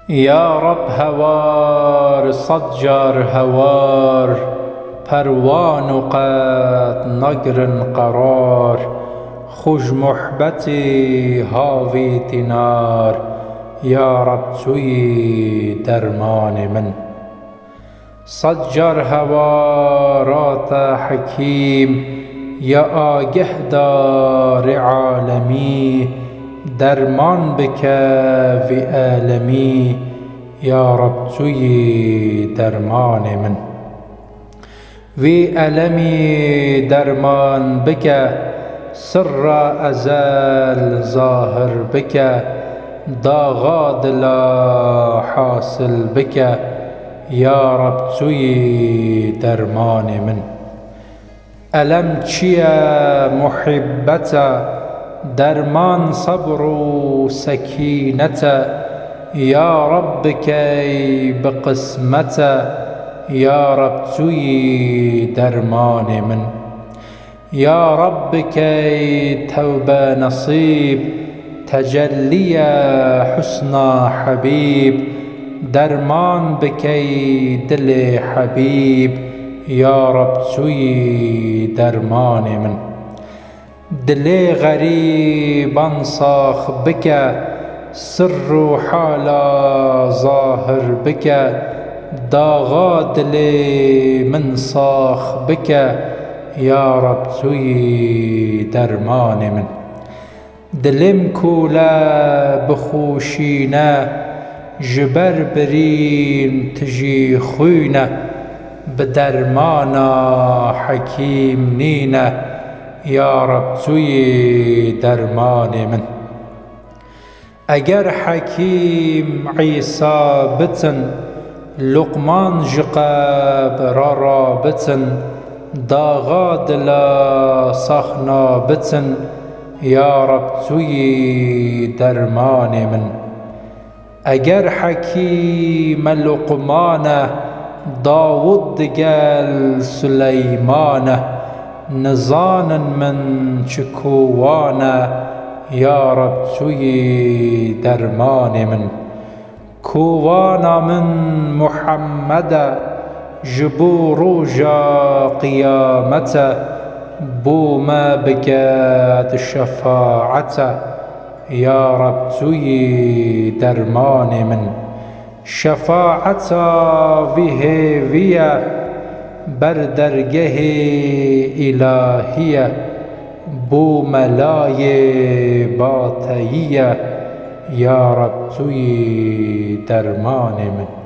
یا رب هوار صدجار هوار پروان و قد نگرن قرار خوش محبتی هاوی تنار یا رب توی درمان من صدجار هوارات حکیم یا آگه دار عالمی درمان بکه وی عالمی یا رب توی درمان من وی علمی درمان بکه سر ازل ظاهر بکه داغا دلا حاصل بکه یا رب توی درمان من الم چیه محبته درمان صبر و سکینته یا رب کی بقسمته یا رب توی درمان من یا رب کی توبه نصیب تجلی حسن حبیب درمان بکی دل حبیب یا رب توی درمان من دل غریبان ساخ بکه سر و حالا ظاهر بکه داغا دل من ساخ بکه یا رب توی درمان من دلم کوله بخوشینه جبر برین تجی خوینه بدرمانا حکیم نینه یا رب توی درمان من اگر حکیم عیسی بتن لقمان جقب را بتن داغا دلا سخنا بتن یا رب توی درمان من اگر حکیم لقمانه داود دگل سلیمانه نزانا من چکوانه یا رب توی درمان من کووانا من محمد جبو روجا قیامته بوما بکت شفاعته یا رب توی درمان من شفاعتا ویه بر درگه الهیه بو ملای باتیه یا رب توی درمان من